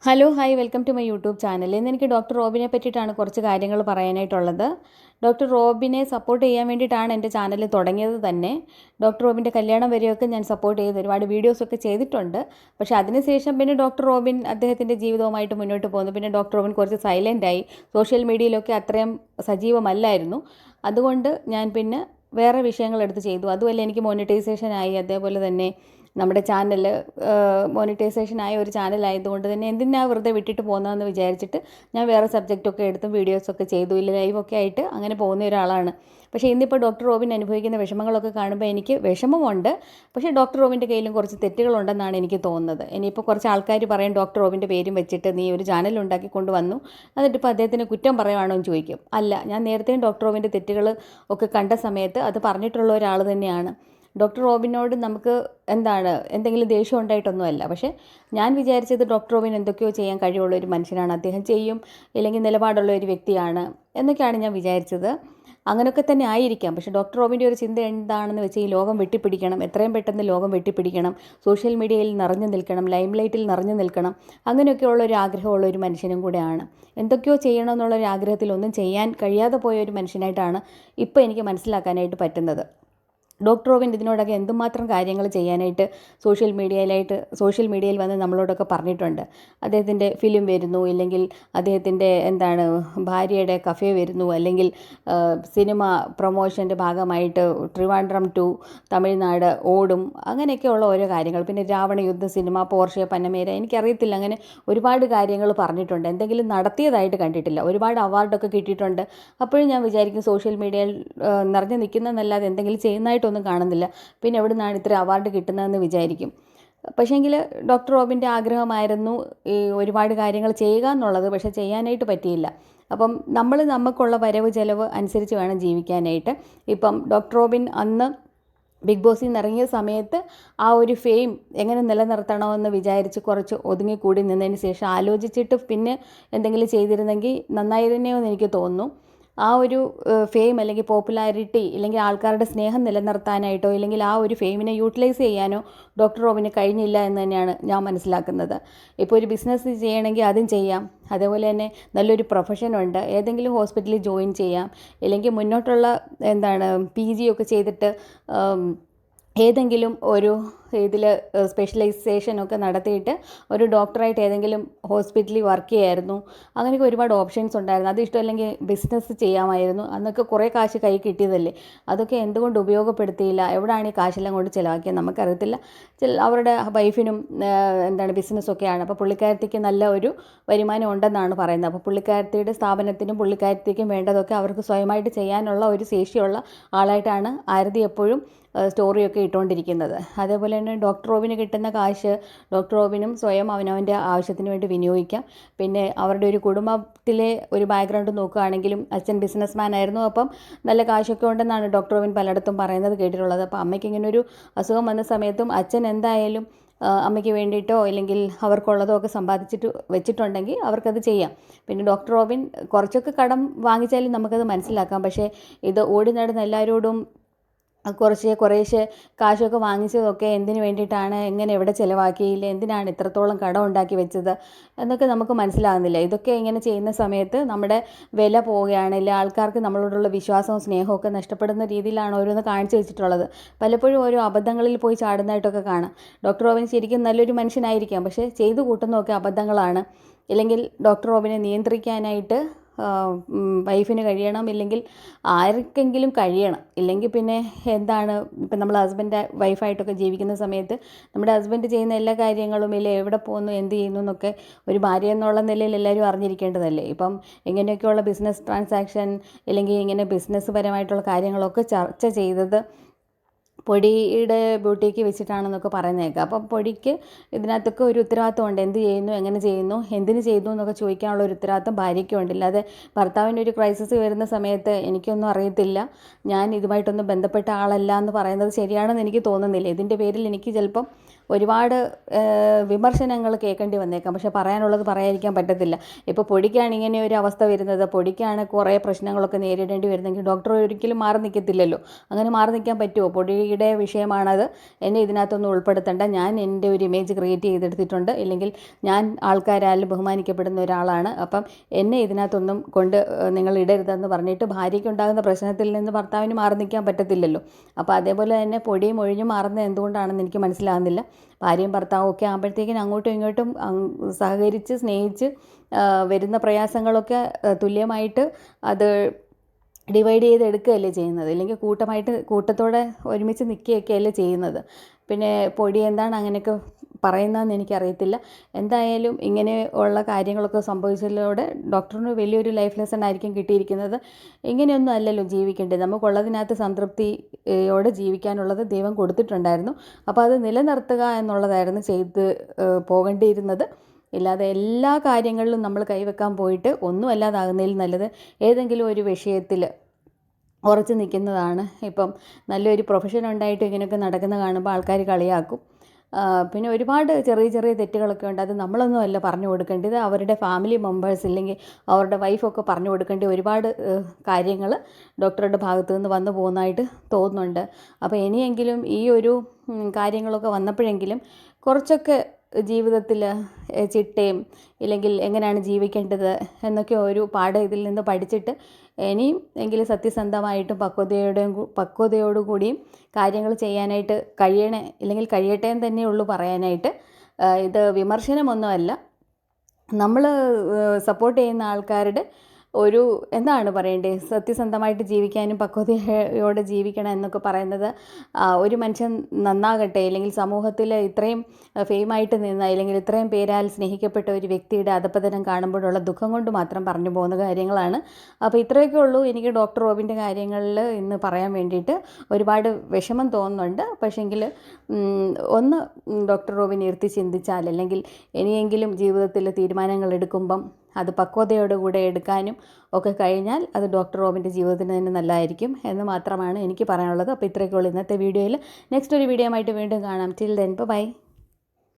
Hello hi welcome to my YouTube channel. ഇന്ന് എനിക്ക് doctor റോബിനെ പറ്റിയിട്ടാണ് കുറച്ച് കാര്യങ്ങൾ പറയാനായിട്ടുള്ളത്. ഡോക്ടർ റോബിനെ സപ്പോർട്ട് ചെയ്യാൻ വേണ്ടിയിട്ടാണ് എൻ്റെ ചാനൽ തുടങ്ങിയത് തന്നെ. ഡോക്ടർ റോബിൻ്റെ കല്യാണം വരെയൊക്കെ ഞാൻ സപ്പോർട്ട് ചെയ്ത് ഒരുപാട് വീഡിയോസൊക്കെ ചെയ്തിട്ടുണ്ട്. പക്ഷേ അതിനുശേഷം പിന്നെ ഡോക്ടർ റോബിൻ അദ്ദേഹത്തിൻ്റെ ജീവിതവുമായിട്ട് മുന്നോട്ട് പോകുന്നു. പിന്നെ ഡോക്ടർ റോബിൻ കുറച്ച് സൈലൻ്റായി, സോഷ്യൽ മീഡിയയിലൊക്കെ അത്രയും സജീവമല്ലായിരുന്നു. അതുകൊണ്ട് ഞാൻ പിന്നെ വേറെ വിഷയങ്ങളെടുത്ത് ചെയ്തു. അതുമല്ല എനിക്ക് മോണിറ്റൈസേഷനായി, അതേപോലെ തന്നെ നമ്മുടെ ചാനൽ മോണിറ്റൈസേഷൻ ആയ ഒരു ചാനലായതുകൊണ്ട് തന്നെ എന്തിനാ വെറുതെ വിട്ടിട്ട് പോകുന്നതെന്ന് വിചാരിച്ചിട്ട് ഞാൻ വേറെ സബ്ജക്റ്റൊക്കെ എടുത്തും വീഡിയോസൊക്കെ ചെയ്തു, ഇല്ല ലൈവൊക്കെ ആയിട്ട് അങ്ങനെ പോകുന്ന ഒരാളാണ്. പക്ഷേ ഇന്നിപ്പോൾ ഡോക്ടർ റോബിൻ അനുഭവിക്കുന്ന വിഷമങ്ങളൊക്കെ കാണുമ്പോൾ എനിക്ക് വിഷമമുണ്ട്. പക്ഷേ ഡോക്ടർ റോബിൻ്റെ കയ്യിലും കുറച്ച് തെറ്റുകളുണ്ടെന്നാണ് എനിക്ക് തോന്നുന്നത്. ഇനിയിപ്പോൾ കുറച്ച് ആൾക്കാർ പറയും ഡോക്ടർ റോബിൻ്റെ പേരും വെച്ചിട്ട് നീ ഒരു ചാനൽ ഉണ്ടാക്കി കൊണ്ടുവന്നു, എന്നിട്ടിപ്പോൾ അദ്ദേഹത്തിന് കുറ്റം പറയുവാണോ എന്ന് ചോദിക്കും. അല്ല, ഞാൻ നേരത്തെയും ഡോക്ടർ റോബിൻ്റെ തെറ്റുകൾ ഒക്കെ കണ്ട സമയത്ത് അത് പറഞ്ഞിട്ടുള്ള ഒരാൾ തന്നെയാണ്. ഡോക്ടർ റോബിനോട് നമുക്ക് എന്തെങ്കിലും ദേഷ്യം ഉണ്ടായിട്ടൊന്നുമല്ല. പക്ഷേ ഞാൻ വിചാരിച്ചത് ഡോക്ടർ റോബിൻ എന്തൊക്കെയോ ചെയ്യാൻ കഴിവുള്ള ഒരു മനുഷ്യനാണ്, അദ്ദേഹം ചെയ്യും, ഇല്ലെങ്കിൽ നിലപാടുള്ള ഒരു വ്യക്തിയാണ് എന്നൊക്കെയാണ് ഞാൻ വിചാരിച്ചത്. അങ്ങനെയൊക്കെ തന്നെ ആയിരിക്കാം. പക്ഷേ ഡോക്ടർ റോബിൻ്റെ ഒരു ചിന്ത എന്താണെന്ന് വെച്ചാൽ ഈ ലോകം വെട്ടിപ്പിടിക്കണം, എത്രയും പെട്ടെന്ന് ലോകം വെട്ടിപ്പിടിക്കണം, സോഷ്യൽ മീഡിയയിൽ നിറഞ്ഞു നിൽക്കണം, ലൈം ലൈറ്റിൽ നിറഞ്ഞു നിൽക്കണം, അങ്ങനെയൊക്കെയുള്ള ഒരു ആഗ്രഹമുള്ള ഒരു മനുഷ്യനും കൂടെയാണ്. എന്തൊക്കെയോ ചെയ്യണമെന്നുള്ളൊരു ആഗ്രഹത്തിൽ ഒന്നും ചെയ്യാൻ കഴിയാതെ പോയ ഒരു മനുഷ്യനായിട്ടാണ് ഇപ്പോൾ എനിക്ക് മനസ്സിലാക്കാനായിട്ട് പറ്റുന്നത്. ഡോക്ടർ റോബിൻ ഇതിനോടൊക്കെ എന്തുമാത്രം കാര്യങ്ങൾ ചെയ്യാനായിട്ട് സോഷ്യൽ മീഡിയയിൽ വന്ന് നമ്മളോടൊക്കെ പറഞ്ഞിട്ടുണ്ട്. അദ്ദേഹത്തിൻ്റെ ഫിലിം വരുന്നു, ഇല്ലെങ്കിൽ അദ്ദേഹത്തിൻ്റെ ഭാര്യയുടെ കഫേ വരുന്നു, അല്ലെങ്കിൽ സിനിമ പ്രൊമോഷൻ്റെ ഭാഗമായിട്ട് ട്രിവാൻഡ്രം ടു തമിഴ്നാട് ഓടും, അങ്ങനെയൊക്കെയുള്ള ഓരോ കാര്യങ്ങൾ. പിന്നെ രാവണയുദ്ധ സിനിമ, പോർഷെ പനമേര, എനിക്കറിയത്തില്ല, അങ്ങനെ ഒരുപാട് കാര്യങ്ങൾ പറഞ്ഞിട്ടുണ്ട്. എന്തെങ്കിലും നടത്തിയതായിട്ട് കണ്ടിട്ടില്ല. ഒരുപാട് അവാർഡൊക്കെ കിട്ടിയിട്ടുണ്ട്. അപ്പോഴും ഞാൻ വിചാരിക്കും സോഷ്യൽ മീഡിയയിൽ നിറഞ്ഞു നിൽക്കുന്നതെന്നല്ലാതെ എന്തെങ്കിലും ചെയ്യുന്നതായിട്ട് ഒന്നും കാണുന്നില്ല. പിന്നെ എവിടെ നിന്നാണ് ഇത്ര അവാർഡ് കിട്ടുന്നതെന്ന് വിചാരിക്കും. പക്ഷേങ്കിൽ ഡോക്ടർ റോബിൻ്റെ ആഗ്രഹമായിരുന്നു ഈ ഒരുപാട് കാര്യങ്ങൾ ചെയ്യുക എന്നുള്ളത്. പക്ഷേ ചെയ്യാനായിട്ട് പറ്റിയില്ല. അപ്പം നമുക്കുള്ള വരവ് ചെലവ് അനുസരിച്ച് വേണം ജീവിക്കാനായിട്ട്. ഇപ്പം ഡോക്ടർ റോബിൻ അന്ന് ബിഗ് ബോസിൽ നിന്ന് ഇറങ്ങിയ സമയത്ത് ആ ഒരു ഫെയിം എങ്ങനെ നിലനിർത്തണമെന്ന് വിചാരിച്ച് കുറച്ച് ഒതുങ്ങിക്കൂടി നിന്നതിന് ശേഷം ആലോചിച്ചിട്ട് പിന്നെ എന്തെങ്കിലും ചെയ്തിരുന്നെങ്കിൽ നന്നായിരുന്നെയോ എന്ന് എനിക്ക് തോന്നുന്നു. ആ ഒരു ഫെയിം അല്ലെങ്കിൽ പോപ്പുലാരിറ്റി ഇല്ലെങ്കിൽ ആൾക്കാരുടെ സ്നേഹം നിലനിർത്താനായിട്ടോ ഇല്ലെങ്കിൽ ആ ഒരു ഫെയിമിനെ യൂട്ടിലൈസ് ചെയ്യാനോ ഡോക്ടർ റോബിന് കഴിഞ്ഞില്ല എന്ന് തന്നെയാണ് ഞാൻ മനസ്സിലാക്കുന്നത്. ഇപ്പോൾ ഒരു ബിസിനസ് ചെയ്യണമെങ്കിൽ അതും ചെയ്യാം. അതേപോലെ തന്നെ നല്ലൊരു പ്രൊഫഷനുണ്ട്, ഏതെങ്കിലും ഹോസ്പിറ്റലിൽ ജോയിൻ ചെയ്യാം, ഇല്ലെങ്കിൽ മുന്നോട്ടുള്ള PG ഒക്കെ ചെയ്തിട്ട് ഏതെങ്കിലും ഒരു ഇതിൽ സ്പെഷ്യലൈസേഷനൊക്കെ നടത്തിയിട്ട് ഒരു ഡോക്ടറായിട്ട് ഏതെങ്കിലും ഹോസ്പിറ്റലിൽ വർക്ക് ചെയ്യായിരുന്നു. അങ്ങനെയൊക്കെ ഒരുപാട് ഓപ്ഷൻസ് ഉണ്ടായിരുന്നു. അത് ഇഷ്ടമല്ലെങ്കിൽ ബിസിനസ് ചെയ്യാമായിരുന്നു. അന്നൊക്കെ കുറേ കാശ് കൈ കിട്ടിയതല്ലേ, അതൊക്കെ എന്തുകൊണ്ട് ഉപയോഗപ്പെടുത്തിയില്ല? എവിടെയാണ് ഈ കാശെല്ലാം കൊണ്ട് ചിലവാക്കിയത് നമുക്കറിയത്തില്ല. അവരുടെ വൈഫിനും ബിസിനസ്സൊക്കെയാണ്. അപ്പോൾ പുള്ളിക്കാരത്തിക്ക് നല്ല ഒരു വരുമാനം ഉണ്ടെന്നാണ് പറയുന്നത്. അപ്പോൾ പുള്ളിക്കാരത്തിയുടെ സ്ഥാപനത്തിനും പുള്ളിക്കാരത്തിക്കും വേണ്ടതൊക്കെ അവർക്ക് സ്വയമായിട്ട് ചെയ്യാനുള്ള ഒരു ശേഷിയുള്ള ആളായിട്ടാണ് ആരതി എപ്പോഴും സ്റ്റോറിയൊക്കെ ഇട്ടുകൊണ്ടിരിക്കുന്നത്. അതേപോലെ തന്നെ ഡോക്ടർ റോബിന് കിട്ടുന്ന കാശ് ഡോക്ടർ റോബിനും സ്വയം അവനവൻ്റെ ആവശ്യത്തിന് വേണ്ടി വിനിയോഗിക്കാം. പിന്നെ അവരുടെ ഒരു കുടുംബത്തിലെ ഒരു ബാക്ക്ഗ്രൗണ്ട് നോക്കുകയാണെങ്കിലും അച്ഛൻ ബിസിനസ്മാൻ ആയിരുന്നു. അപ്പം നല്ല കാശൊക്കെ ഉണ്ടെന്നാണ് ഡോക്ടർ റോബിൻ പലയിടത്തും പറയുന്നത് കേട്ടിട്ടുള്ളത്. അപ്പോൾ അമ്മയ്ക്ക് ഇങ്ങനൊരു അസുഖം വന്ന സമയത്തും അച്ഛൻ എന്തായാലും അമ്മയ്ക്ക് വേണ്ടിയിട്ടോ അല്ലെങ്കിൽ അവർക്കുള്ളതോ ഒക്കെ സമ്പാദിച്ചിട്ട് വെച്ചിട്ടുണ്ടെങ്കിൽ അവർക്കത് ചെയ്യാം. പിന്നെ ഡോക്ടർ റോബിൻ കുറച്ചൊക്കെ കടം വാങ്ങിച്ചാലും നമുക്കത് മനസ്സിലാക്കാം. പക്ഷേ ഇത് ഓടി നടന്ന് എല്ലാവരോടും കുറേശ്ശെ കാശൊക്കെ വാങ്ങിച്ചതൊക്കെ എന്തിനു വേണ്ടിയിട്ടാണ്, എവിടെ ചിലവാക്കിയില്ല, എന്തിനാണ് ഇത്രത്തോളം കടം ഉണ്ടാക്കി വെച്ചത് എന്നൊക്കെ നമുക്ക് മനസ്സിലാകുന്നില്ല. ഇതൊക്കെ ഇങ്ങനെ ചെയ്യുന്ന സമയത്ത് നമ്മുടെ വില പോവുകയാണെങ്കിൽ ആൾക്കാർക്ക് നമ്മളോടുള്ള വിശ്വാസവും സ്നേഹവും ഒക്കെ നഷ്ടപ്പെടുന്ന രീതിയിലാണ് ഓരോന്ന് കാണിച്ചു വെച്ചിട്ടുള്ളത്. പലപ്പോഴും ഓരോ അബദ്ധങ്ങളിൽ പോയി ചാടുന്നതായിട്ടൊക്കെ കാണാം. ഡോക്ടർ റോബിൻ ശരിക്കും നല്ലൊരു മനുഷ്യനായിരിക്കാം, പക്ഷേ ചെയ്തു കൂട്ടുന്നതൊക്കെ അബദ്ധങ്ങളാണ്. ഇല്ലെങ്കിൽ ഡോക്ടർ റോബിനെ നിയന്ത്രിക്കാനായിട്ട് വൈഫിന് കഴിയണം, ഇല്ലെങ്കിൽ ആർക്കെങ്കിലും കഴിയണം. ഇല്ലെങ്കിൽ പിന്നെ ഇപ്പം നമ്മൾ വൈഫായിട്ടൊക്കെ ജീവിക്കുന്ന സമയത്ത് നമ്മുടെ ഹസ്ബൻഡ് ചെയ്യുന്ന എല്ലാ കാര്യങ്ങളും എവിടെ പോകുന്നു, എന്ത് ചെയ്യുന്നു എന്നൊക്കെ ഒരു ഭാര്യ എന്നുള്ള നിലയിൽ എല്ലാവരും അറിഞ്ഞിരിക്കേണ്ടതല്ലേ. ഇപ്പം ഇങ്ങനെയൊക്കെയുള്ള ബിസിനസ് ട്രാൻസാക്ഷൻ ഇല്ലെങ്കിൽ ഇങ്ങനെ ബിസിനസ് പരമായിട്ടുള്ള കാര്യങ്ങളൊക്കെ ചർച്ച ചെയ്തത് പൊടിയുടെ ബ്യൂട്ടിക്ക് വെച്ചിട്ടാണെന്നൊക്കെ പറയുന്നേക്കാം. അപ്പം പൊടിക്ക് ഇതിനകത്തൊക്കെ ഒരു ഉത്തരവാദിത്വമുണ്ട്. എന്ത് ചെയ്യുന്നു, എങ്ങനെ ചെയ്യുന്നു, എന്തിന് ചെയ്തു എന്നൊക്കെ ചോദിക്കാനുള്ള ഒരു ഉത്തരവാദിത്വം ഭാര്യയ്ക്കും ഉണ്ട്. അല്ലാതെ ഭർത്താവിൻ്റെ ഒരു ക്രൈസിസ് വരുന്ന സമയത്ത് എനിക്കൊന്നും അറിയത്തില്ല, ഞാൻ ഇതുമായിട്ടൊന്നും ബന്ധപ്പെട്ട ആളല്ല എന്ന് പറയുന്നത് ശരിയാണെന്ന് എനിക്ക് തോന്നുന്നില്ല. ഇതിൻ്റെ പേരിൽ എനിക്ക് ചിലപ്പം ഒരുപാട് വിമർശനങ്ങൾ കേൾക്കേണ്ടി വന്നേക്കാം. പക്ഷേ പറയാനുള്ളത് പറയാതിരിക്കാൻ പറ്റത്തില്ല. ഇപ്പോൾ പൊടിക്കാണ് ഇങ്ങനെ ഒരു അവസ്ഥ വരുന്നത്, പൊടിക്കാണ് കുറേ പ്രശ്നങ്ങളൊക്കെ നേരിടേണ്ടി വരുന്നെങ്കിൽ ഡോക്ടർ ഒരിക്കലും മാറി നിൽക്കത്തില്ലല്ലോ. അങ്ങനെ മാറി നിൽക്കാൻ പറ്റുമോ? പൊടിയുടെ വിഷയമാണത്, എന്നെ ഇതിനകത്തൊന്നും ഉൾപ്പെടുത്തേണ്ട, ഞാൻ എൻ്റെ ഒരു ഇമേജ് ക്രിയേറ്റ് ചെയ്തെടുത്തിട്ടുണ്ട്, ഇല്ലെങ്കിൽ ഞാൻ ആൾക്കാരാലും ബഹുമാനിക്കപ്പെടുന്ന ഒരാളാണ്, അപ്പം എന്നെ ഇതിനകത്തൊന്നും കൊണ്ട് നിങ്ങൾ ഇടരുതെന്ന് പറഞ്ഞിട്ട് ഭാര്യയ്ക്കുണ്ടാകുന്ന പ്രശ്നത്തിൽ നിന്ന് ഭർത്താവിന് മാറി നിൽക്കാൻ പറ്റത്തില്ലല്ലോ. അപ്പോൾ അതേപോലെ തന്നെ പൊടിയും ഒഴിഞ്ഞു മാറുന്നത് എന്തുകൊണ്ടാണെന്ന് എനിക്ക് മനസ്സിലാകുന്നില്ല. ഭാര്യയും ഭർത്താവും ഒക്കെ ആകുമ്പോഴത്തേക്കിനും അങ്ങോട്ടും ഇങ്ങോട്ടും സഹകരിച്ച് സ്നേഹിച്ച് വരുന്ന പ്രയാസങ്ങളൊക്കെ തുല്യമായിട്ട് അത് ഡിവൈഡ് ചെയ്ത് എടുക്കുകയല്ലേ ചെയ്യുന്നത്, ഇല്ലെങ്കിൽ കൂട്ടത്തോടെ ഒരുമിച്ച് നിൽക്കുകയൊക്കെയല്ലേ ചെയ്യുന്നത്. പിന്നെ പൊടി എന്താണ് അങ്ങനെയൊക്കെ പറയുന്നതെന്ന് എനിക്കറിയത്തില്ല. എന്തായാലും ഇങ്ങനെ ഉള്ള കാര്യങ്ങളൊക്കെ സംഭവിച്ചതിലൂടെ ഡോക്ടറിന് വലിയൊരു ലൈഫ് ലെസൺ ആയിരിക്കും കിട്ടിയിരിക്കുന്നത്. ഇങ്ങനെയൊന്നും അല്ലല്ലോ ജീവിക്കേണ്ടത്. നമുക്കുള്ളതിനകത്ത് സംതൃപ്തിയോടെ ജീവിക്കാനുള്ളത് ദൈവം കൊടുത്തിട്ടുണ്ടായിരുന്നു. അപ്പോൾ അത് നിലനിർത്തുക എന്നുള്ളതായിരുന്നു ചെയ്ത് പോകേണ്ടിയിരുന്നത്. ഇല്ലാതെ എല്ലാ കാര്യങ്ങളിലും നമ്മൾ കൈവെക്കാൻ പോയിട്ട് ഒന്നും അല്ലാതാകുന്നതിൽ നല്ലത് ഏതെങ്കിലും ഒരു വിഷയത്തിൽ ഉറച്ചു നിൽക്കുന്നതാണ്. ഇപ്പം നല്ലൊരു പ്രൊഫഷൻ ഉണ്ടായിട്ട് ഇങ്ങനെയൊക്കെ നടക്കുന്ന കാണുമ്പോൾ ആൾക്കാർ കളിയാക്കും. പിന്നെ ഒരുപാട് ചെറിയ ചെറിയ തെറ്റുകളൊക്കെ ഉണ്ട്. അത് നമ്മളൊന്നും അല്ല പറഞ്ഞു കൊടുക്കേണ്ടത്, അവരുടെ ഫാമിലി മെമ്പേഴ്സ് ഇല്ലെങ്കിൽ അവരുടെ വൈഫൊക്കെ പറഞ്ഞു കൊടുക്കേണ്ട ഒരുപാട് കാര്യങ്ങൾ ഡോക്ടറുടെ ഭാഗത്തു നിന്ന് വന്നു പോകുന്നതായിട്ട് തോന്നുന്നുണ്ട്. അപ്പോൾ ഇനിയെങ്കിലും ഈ ഒരു കാര്യങ്ങളൊക്കെ വന്നപ്പോഴെങ്കിലും കുറച്ചൊക്കെ ജീവിതത്തിൽ ചിട്ടയും ഇല്ലെങ്കിൽ എങ്ങനെയാണ് ജീവിക്കേണ്ടത് എന്നൊക്കെ ഒരു പാഠം ഇതിൽ നിന്ന് പഠിച്ചിട്ട് ഇനിയും എങ്കിലും സത്യസന്ധമായിട്ടും പക്വതയോടുകൂടിയും കാര്യങ്ങൾ ചെയ്യാനായിട്ട് കഴിയണേ, ഇല്ലെങ്കിൽ കഴിയട്ടെ എന്ന് തന്നെയുള്ളൂ പറയാനായിട്ട്. ഇത് വിമർശനമൊന്നുമല്ല, നമ്മൾ സപ്പോർട്ട് ചെയ്യുന്ന ആൾക്കാരുടെ ഒരു എന്താണ് പറയേണ്ടത്, സത്യസന്ധമായിട്ട് ജീവിക്കാനും പക്വതയോടെ ജീവിക്കണം എന്നൊക്കെ പറയുന്നത് ഒരു മനുഷ്യൻ നന്നാകട്ടെ, അല്ലെങ്കിൽ സമൂഹത്തിൽ ഇത്രയും ഫെയിമായിട്ട് നിന്ന് അല്ലെങ്കിൽ ഇത്രയും പേരാൽ സ്നേഹിക്കപ്പെട്ട ഒരു വ്യക്തിയുടെ അധപ്പതനം കാണുമ്പോഴുള്ള ദുഃഖം കൊണ്ട് മാത്രം പറഞ്ഞു പോകുന്ന കാര്യങ്ങളാണ്. അപ്പോൾ ഇത്രയൊക്കെ ഉള്ളൂ എനിക്ക് ഡോക്ടർ റോബിൻ്റെ കാര്യങ്ങളിൽ ഇന്ന് പറയാൻ വേണ്ടിയിട്ട്. ഒരുപാട് വിഷമം തോന്നുന്നുണ്ട്, പക്ഷേങ്കിൽ ഒന്ന് ഡോക്ടർ റോബിൻ ഇരുത്തി ചിന്തിച്ചാൽ, അല്ലെങ്കിൽ ഇനിയെങ്കിലും ജീവിതത്തിൽ തീരുമാനങ്ങൾ എടുക്കുമ്പം അത് പക്വതയോടുകൂടെ എടുക്കാനും ഒക്കെ കഴിഞ്ഞാൽ അത് ഡോക്ടർ റോബിൻ്റെ ജീവിതത്തിന് തന്നെ നല്ലതായിരിക്കും എന്ന് മാത്രമാണ് എനിക്ക് പറയാനുള്ളത്. അപ്പോൾ ഇത്രയൊക്കെ ഉള്ളൂ ഇന്നത്തെ വീഡിയോയിൽ. നെക്സ്റ്റ് ഒരു വീഡിയോ ആയിട്ട് വീണ്ടും കാണാം. Till then bye.